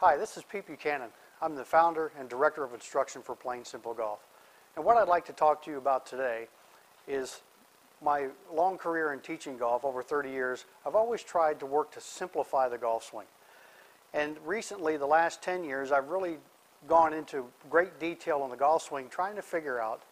Hi, this is Pete Buchanan. I'm the founder and director of instruction for Plain Simple Golf. And what I'd like to talk to you about today is my long career in teaching golf, over 30 years. I've always tried to work to simplify the golf swing. And recently, the last 10 years, I've really gone into great detail on the golf swing, trying to figure out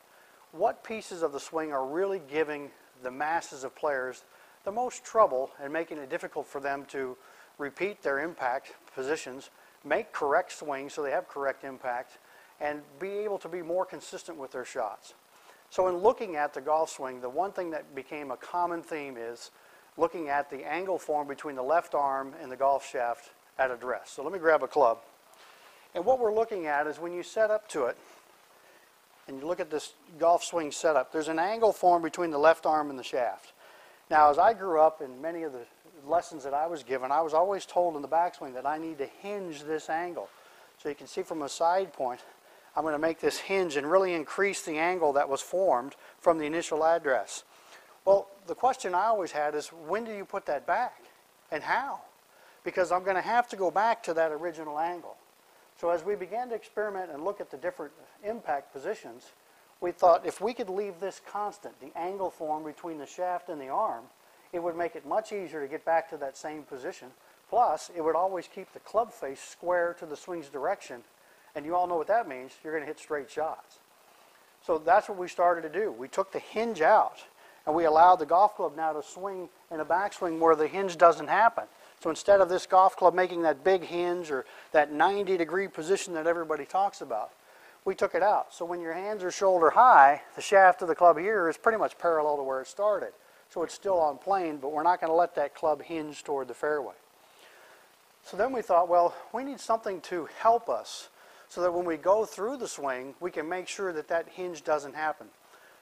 what pieces of the swing are really giving the masses of players the most trouble and making it difficult for them to repeat their impact positions, make correct swings so they have correct impact, and be able to be more consistent with their shots. So in looking at the golf swing, the one thing that became a common theme is looking at the angle formed between the left arm and the golf shaft at address. So let me grab a club. And what we're looking at is when you set up to it, and you look at this golf swing setup, there's an angle formed between the left arm and the shaft. Now, as I grew up, in many of the lessons that I was given, I was always told in the backswing that I need to hinge this angle. So you can see from a side point, I'm going to make this hinge and really increase the angle that was formed from the initial address. Well, the question I always had is, when do you put that back? And how? Because I'm going to have to go back to that original angle. So as we began to experiment and look at the different impact positions, we thought if we could leave this constant, the angle formed between the shaft and the arm, it would make it much easier to get back to that same position. Plus, it would always keep the club face square to the swing's direction. And you all know what that means. You're going to hit straight shots. So that's what we started to do. We took the hinge out, and we allowed the golf club now to swing in a backswing where the hinge doesn't happen. So instead of this golf club making that big hinge or that 90-degree position that everybody talks about, we took it out. So when your hands are shoulder high, the shaft of the club here is pretty much parallel to where it started. So it's still on plane, but we're not going to let that club hinge toward the fairway. So then we thought, well, we need something to help us so that when we go through the swing, we can make sure that that hinge doesn't happen.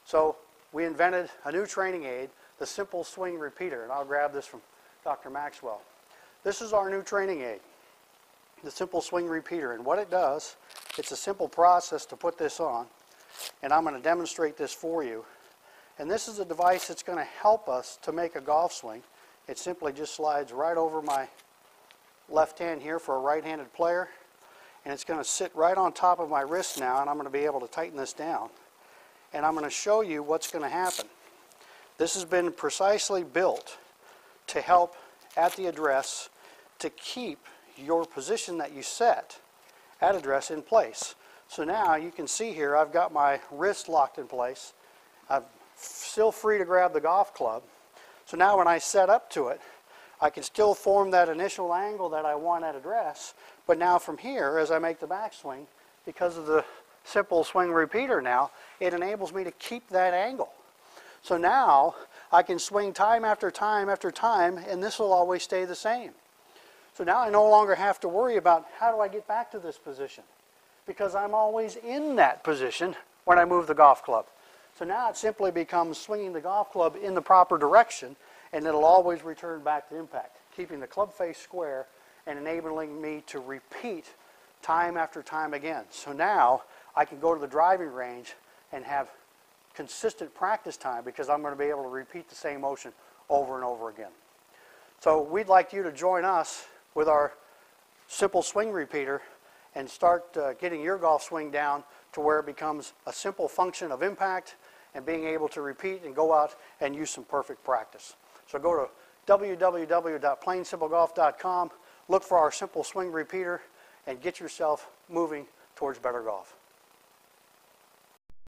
So we invented a new training aid, the Simple Swing Repeater, and I'll grab this from Dr. Maxwell. This is our new training aid, the Simple Swing Repeater, and what it does, it's a simple process to put this on, and I'm going to demonstrate this for you. And this is a device that's going to help us to make a golf swing. It simply just slides right over my left hand here for a right-handed player, and it's going to sit right on top of my wrist now, and I'm going to be able to tighten this down. And I'm going to show you what's going to happen. This has been precisely built to help at the address to keep your position that you set at address in place. So now you can see here I've got my wrist locked in place. I'm still free to grab the golf club. So now when I set up to it, I can still form that initial angle that I want at address, but now from here, as I make the backswing, because of the Simple Swing Repeater now, it enables me to keep that angle. So now I can swing time after time after time, and this will always stay the same. So now I no longer have to worry about how do I get back to this position, because I'm always in that position when I move the golf club. So now it simply becomes swinging the golf club in the proper direction, and it'll always return back to impact, keeping the club face square and enabling me to repeat time after time again. So now I can go to the driving range and have consistent practice time because I'm going to be able to repeat the same motion over and over again. So we'd like you to join us with our Simple Swing Repeater and start getting your golf swing down to where it becomes a simple function of impact and being able to repeat and go out and use some perfect practice. So go to www.plainsimplegolf.com, look for our Simple Swing Repeater, and get yourself moving towards better golf.